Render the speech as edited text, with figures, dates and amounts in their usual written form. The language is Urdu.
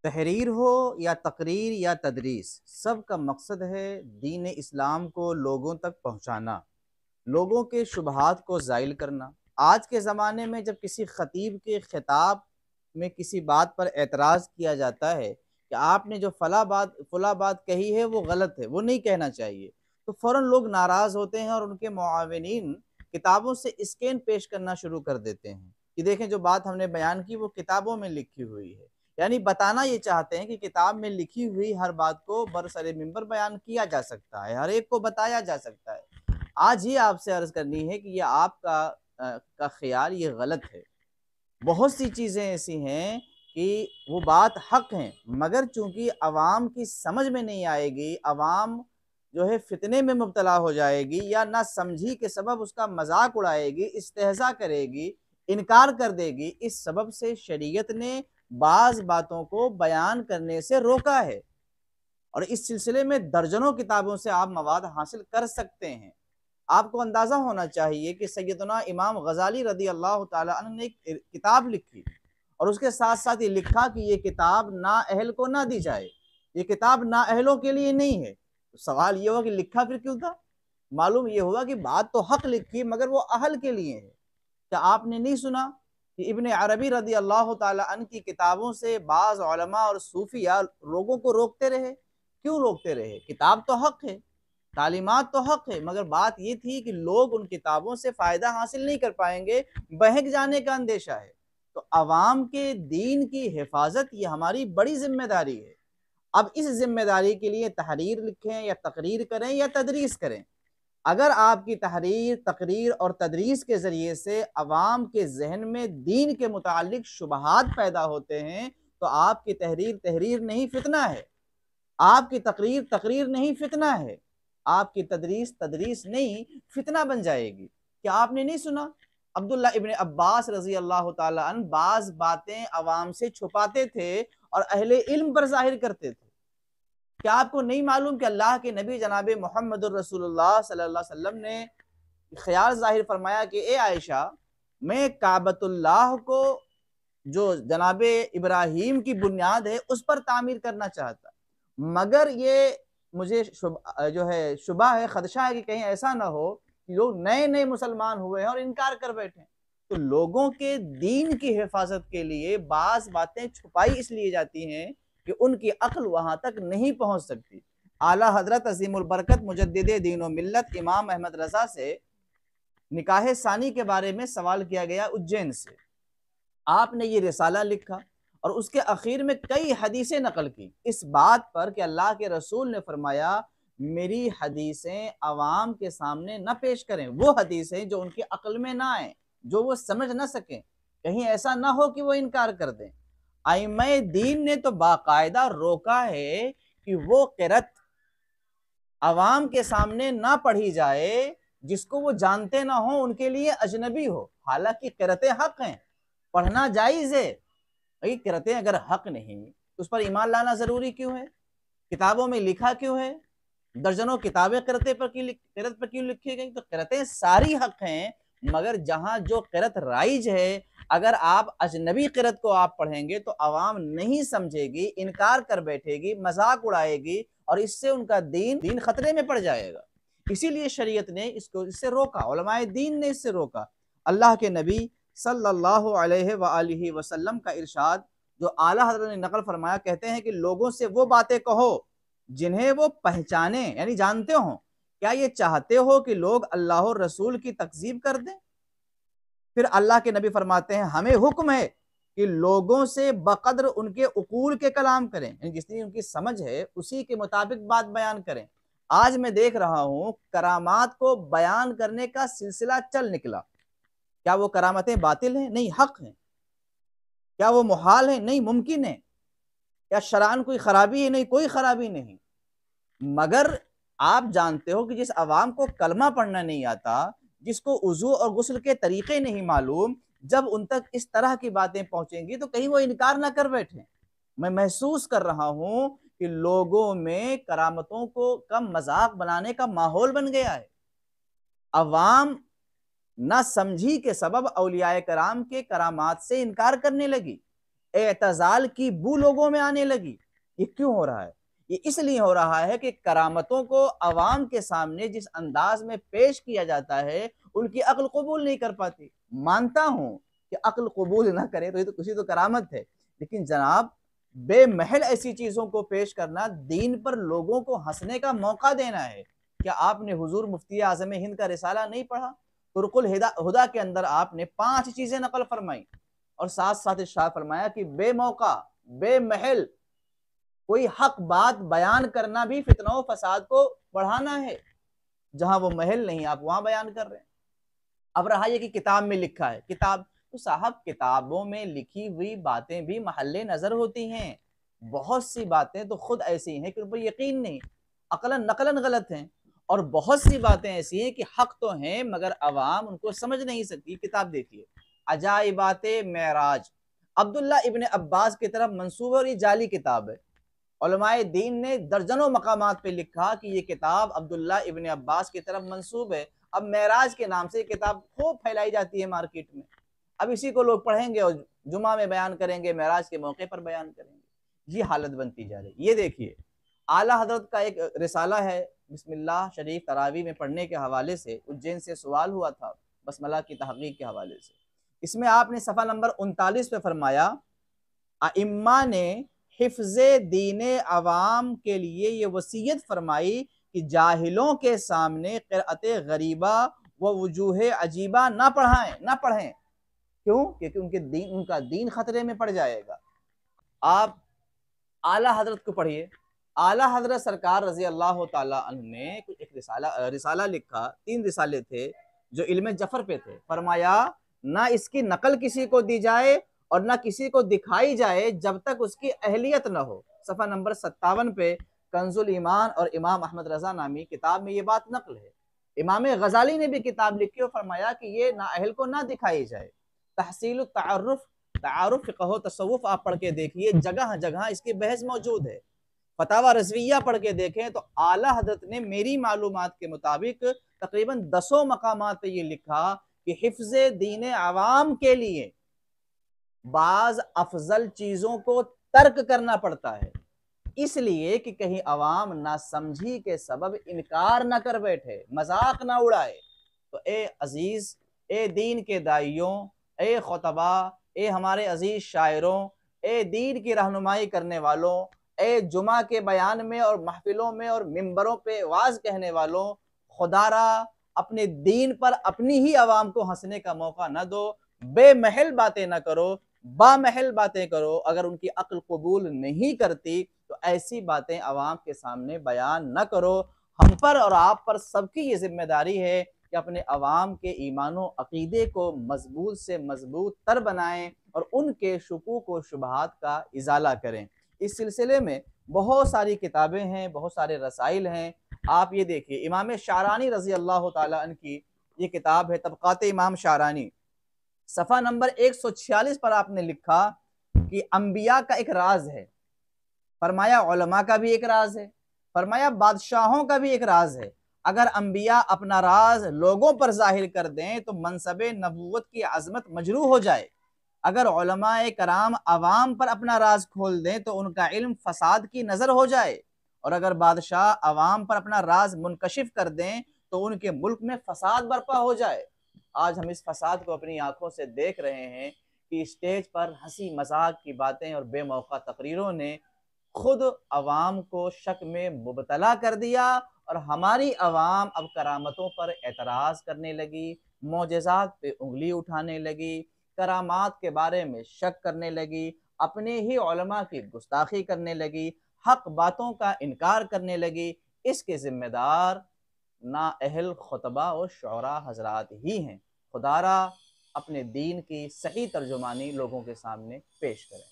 تحریر ہو یا تقریر یا تدریس، سب کا مقصد ہے دین اسلام کو لوگوں تک پہنچانا، لوگوں کے شبہات کو زائل کرنا۔ آج کے زمانے میں جب کسی خطیب کے خطاب میں کسی بات پر اعتراض کیا جاتا ہے کہ آپ نے جو فلاں بات کہی ہے وہ غلط ہے، وہ نہیں کہنا چاہیے، تو فوراً لوگ ناراض ہوتے ہیں اور ان کے معاونین کتابوں سے اسکین پیش کرنا شروع کر دیتے ہیں کہ دیکھیں جو بات ہم نے بیان کی وہ کتابوں میں لکھی ہوئی ہے۔ یعنی بتانا یہ چاہتے ہیں کہ کتاب میں لکھی ہوئی ہر بات کو برسر ممبر بیان کیا جا سکتا ہے، ہر ایک کو بتایا جا سکتا ہے۔ آج یہ آپ سے عرض کرنی ہے کہ یہ آپ کا خیال یہ غلط ہے۔ بہت سی چیزیں ایسی ہیں کہ وہ بات حق ہیں، مگر چونکہ عوام کی سمجھ میں نہیں آئے گی، عوام جو ہے فتنے میں مبتلا ہو جائے گی یا نہ سمجھی کے سبب اس کا مذاق اڑائے گی، استہزاء کرے گی، انکار کر دے گی، اس سبب سے شریعت نے بعض باتوں کو بیان کرنے سے روکا ہے، اور اس سلسلے میں درجنوں کتابوں سے آپ مواد حاصل کر سکتے ہیں۔ آپ کو اندازہ ہونا چاہیے کہ سیدنا امام غزالی رضی اللہ تعالی عنہ نے ایک کتاب لکھی، اور اس کے ساتھ ساتھ یہ لکھا کہ یہ کتاب نااہل کو نہ دی جائے، یہ کتاب نااہلوں کے لیے نہیں ہے۔ سوال یہ ہوا کہ لکھا پھر کیوں تھا؟ معلوم یہ ہوا کہ بات تو حق لکھی مگر وہ اہل کے لیے ہے۔ کیا آپ نے نہیں سنا کہ ابن عربی رضی اللہ تعالی عنہ کی کتابوں سے بعض علماء اور صوفیاء لوگوں کو روکتے رہے؟ کیوں روکتے رہے؟ کتاب تو حق ہے، تعلیمات تو حق ہے، مگر بات یہ تھی کہ لوگ ان کتابوں سے فائدہ حاصل نہیں کر پائیں گے، بہک جانے کا اندیشہ ہے۔ تو عوام کے دین کی حفاظت یہ ہماری بڑی ذمہ داری ہے۔ اب اس ذمہ داری کے لیے تحریر لکھیں یا تقریر کریں یا تدریس کریں، اگر آپ کی تحریر، تقریر اور تدریس کے ذریعے سے عوام کے ذہن میں دین کے متعلق شبہات پیدا ہوتے ہیں تو آپ کی تحریر نہیں فتنہ ہے، آپ کی تقریر نہیں فتنہ ہے، آپ کی تدریس نہیں فتنہ بن جائے گی۔ کیا آپ نے نہیں سنا عبداللہ ابن عباس رضی اللہ تعالی عنہ بعض باتیں عوام سے چھپاتے تھے اور اہل علم پر ظاہر کرتے تھے؟ کیا آپ کو نہیں معلوم کہ اللہ کے نبی جناب محمد الرسول اللہ صلی اللہ علیہ وسلم نے خیال ظاہر فرمایا کہ اے عائشہ، میں کعبۃ اللہ کو جو جناب ابراہیم کی بنیاد ہے اس پر تعمیر کرنا چاہتا، مگر یہ مجھے جو ہے شبہ ہے، خدشہ ہے کہ کہیں ایسا نہ ہو کہ لوگ نئے نئے مسلمان ہوئے ہیں اور انکار کر بیٹھے۔ تو لوگوں کے دین کی حفاظت کے لیے بعض باتیں چھپائی اس لیے جاتی ہیں کہ ان کی عقل وہاں تک نہیں پہنچ سکتی۔ اعلیٰ حضرت عظیم البرکت مجدد دین و ملت امام احمد رضا سے نکاح ثانی کے بارے میں سوال کیا گیا اجین سے۔ آپ نے یہ رسالہ لکھا اور اس کے اخیر میں کئی حدیثیں نقل کی اس بات پر کہ اللہ کے رسول نے فرمایا میری حدیثیں عوام کے سامنے نہ پیش کریں، وہ حدیثیں جو ان کی عقل میں نہ آئیں، جو وہ سمجھ نہ سکیں، کہیں ایسا نہ ہو کہ وہ انکار کر دیں۔ ائمہ دین نے تو باقاعدہ روکا ہے کہ وہ قرأت عوام کے سامنے نہ پڑھی جائے جس کو وہ جانتے نہ ہوں، ان کے لیے اجنبی ہو، حالانکہ قرأتیں حق ہیں، پڑھنا جائز ہے۔ قرأتیں اگر حق نہیں تو اس پر ایمان لانا ضروری کیوں ہے؟ کتابوں میں لکھا کیوں ہے؟ درجنوں کتابیں قرأت پر کیوں لکھی گئی؟ تو قرأتیں ساری حق ہیں، مگر جہاں جو قرأت رائج ہے، اگر آپ اجنبی قرأت کو آپ پڑھیں گے تو عوام نہیں سمجھے گی، انکار کر بیٹھے گی، مذاق اڑائے گی، اور اس سے ان کا دین خطرے میں پڑ جائے گا۔ اسی لیے شریعت نے اس سے روکا، علماء دین نے اس سے روکا۔ اللہ کے نبی صلی اللہ علیہ وآلہ وسلم کا ارشاد جو اعلیٰ حضرت نے نقل فرمایا، کہتے ہیں کہ لوگوں سے وہ باتیں کہو جنہیں وہ پہچانیں، یعنی جانتے ہوں۔ کیا یہ چاہتے ہو کہ لوگ اللہ اور رسول کی تکذیب کر دیں؟ پھر اللہ کے نبی فرماتے ہیں ہمیں حکم ہے کہ لوگوں سے بقدر ان کے عقول کے کلام کریں، یعنی جتنی ان کی سمجھ ہے اسی کے مطابق بات بیان کریں۔ آج میں دیکھ رہا ہوں کرامات کو بیان کرنے کا سلسلہ چل نکلا۔ کیا وہ کرامتیں باطل ہیں؟ نہیں، حق ہیں۔ کیا وہ محال ہیں؟ نہیں، ممکن ہے۔ کیا شرعاً کوئی خرابی ہے؟ نہیں، کوئی خرابی نہیں، مگر آپ جانتے ہو کہ جس عوام کو کلمہ پڑھنا نہیں آتا، جس کو وضو اور غسل کے طریقے نہیں معلوم، جب ان تک اس طرح کی باتیں پہنچیں گی تو کہیں وہ انکار نہ کر بیٹھیں۔ میں محسوس کر رہا ہوں کہ لوگوں میں کرامتوں کو کم مذاق بنانے کا ماحول بن گیا ہے۔ عوام نہ سمجھی کے سبب اولیاء کرام کے کرامات سے انکار کرنے لگی۔ اعتزال کی بو لوگوں میں آنے لگی۔ یہ کیوں ہو رہا ہے؟ یہ اس لیے ہو رہا ہے کہ کرامتوں کو عوام کے سامنے جس انداز میں پیش کیا جاتا ہے ان کی عقل قبول نہیں کر پاتی۔ مانتا ہوں کہ عقل قبول نہ کرے تو یہ تو کسی تو کرامت ہے، لیکن جناب بے محل ایسی چیزوں کو پیش کرنا، دین پر لوگوں کو ہنسنے کا موقع دینا ہے۔ کیا آپ نے حضور مفتی اعظم ہند کا رسالہ نہیں پڑھا؟ طرق الہدیٰ کے اندر آپ نے 5 چیزیں نقل فرمائیں اور ساتھ ساتھ ارشاد فرمایا کہ بے موقع بے محل کوئی حق بات بیان کرنا بھی فتنہ و فساد کو بڑھانا ہے۔ جہاں وہ محل نہیں آپ وہاں بیان کر رہے ہیں۔ اب رہا یہ کہ کتاب میں لکھا ہے، کتاب تو صاحب کتابوں میں لکھی ہوئی باتیں بھی محل نظر ہوتی ہیں۔ بہت سی باتیں تو خود ایسی ہیں کہ ان پر یقین نہیں، عقلاً نقلاً غلط ہیں، اور بہت سی باتیں ایسی ہیں کہ حق تو ہیں مگر عوام ان کو سمجھ نہیں سکتی۔ کتاب دیکھیے عجائبات معراج، عبداللہ ابن عباس کی طرف منسوب ہے اور یہ جعلی کتاب ہے۔ علماء دین نے درجنوں مقامات پہ لکھا کہ یہ کتاب عبداللہ ابن عباس کی طرف منسوب ہے۔ اب معراج کے نام سے یہ کتاب خوب پھیلائی جاتی ہے مارکیٹ میں، اب اسی کو لوگ پڑھیں گے اور جمعہ میں بیان کریں گے، معراج کے موقع پر بیان کریں گے۔ یہ حالت بنتی جا رہی۔ یہ دیکھیے اعلیٰ حضرت کا ایک رسالہ ہے بسم اللہ شریف تراویح میں پڑھنے کے حوالے سے، اجین سے سوال ہوا تھا بسملہ کی تحقیق کے حوالے سے۔ اس میں آپ نے صفحہ نمبر 39 پہ فرمایا ائمہ نے حفظ دین عوام کے لیے یہ وصیت فرمائی کہ جاہلوں کے سامنے قرأت غریبہ و وجوہ عجیبہ نہ پڑھیں۔ کیوں؟ کیونکہ ان کا دین خطرے میں پڑ جائے گا۔ آپ اعلیٰ حضرت کو پڑھیے، اعلیٰ حضرت سرکار رضی اللہ تعالیٰ عنہ نے ایک رسالہ لکھا، 3 رسالے تھے جو علم جفر پہ تھے۔ فرمایا نہ اس کی نقل کسی کو دی جائے اور نہ کسی کو دکھائی جائے جب تک اس کی اہلیت نہ ہو۔ صفحہ نمبر 57 پہ کنز الایمان اور امام احمد رضا نامی کتاب میں یہ بات نقل ہے۔ امام غزالی نے بھی کتاب لکھی اور فرمایا کہ یہ نااہل کو نہ دکھائی جائے۔ تحصیل تعارف فقہ و تصوف آپ پڑھ کے دیکھیے، جگہ جگہ اس کی بحث موجود ہے۔ فتاوی رضویہ پڑھ کے دیکھیں تو اعلیٰ حضرت نے میری معلومات کے مطابق تقریباً 10 مقامات پہ یہ لکھا کہ حفظ دین عوام کے لیے بعض افضل چیزوں کو ترک کرنا پڑتا ہے، اس لیے کہ کہیں عوام نہ سمجھی کے سبب انکار نہ کر بیٹھے، مذاق نہ اڑائے۔ تو اے عزیز، اے دین کے دائیوں، اے خطبہ، اے ہمارے عزیز شاعروں، اے دین کی رہنمائی کرنے والوں، اے جمعہ کے بیان میں اور محفلوں میں اور ممبروں پہ واعظ کہنے والوں، خدا را اپنے دین پر اپنی ہی عوام کو ہنسنے کا موقع نہ دو، بے محل باتیں نہ کرو، با محل باتیں کرو۔ اگر ان کی عقل قبول نہیں کرتی تو ایسی باتیں عوام کے سامنے بیان نہ کرو۔ ہم پر اور آپ پر سب کی یہ ذمہ داری ہے کہ اپنے عوام کے ایمان و عقیدے کو مضبوط سے مضبوط تر بنائیں اور ان کے شکوک و شبہات کا ازالہ کریں۔ اس سلسلے میں بہت ساری کتابیں ہیں، بہت سارے رسائل ہیں۔ آپ یہ دیکھیے امام شعرانی رضی اللہ تعالیٰ عنہ کی یہ کتاب ہے طبقات امام شعرانی، صفحہ نمبر 146 پر آپ نے لکھا کہ انبیاء کا ایک راز ہے، فرمایا علماء کا بھی ایک راز ہے، فرمایا بادشاہوں کا بھی ایک راز ہے۔ اگر انبیاء اپنا راز لوگوں پر ظاہر کر دیں تو منصب نبوت کی عظمت مجروح ہو جائے، اگر علماء کرام عوام پر اپنا راز کھول دیں تو ان کا علم فساد کی نظر ہو جائے، اور اگر بادشاہ عوام پر اپنا راز منکشف کر دیں تو ان کے ملک میں فساد برپا ہو جائے۔ آج ہم اس فساد کو اپنی آنکھوں سے دیکھ رہے ہیں کہ اسٹیج پر ہنسی مذاق کی باتیں اور بے موقع تقریروں نے خود عوام کو شک میں مبتلا کر دیا، اور ہماری عوام اب کرامتوں پر اعتراض کرنے لگی، معجزات پہ انگلی اٹھانے لگی، کرامات کے بارے میں شک کرنے لگی، اپنے ہی علماء کی گستاخی کرنے لگی، حق باتوں کا انکار کرنے لگی۔ اس کے ذمہ دار نااہل خطبہ و شعراء حضرات ہی ہیں۔ خدا را اپنے دین کی صحیح ترجمانی لوگوں کے سامنے پیش کریں۔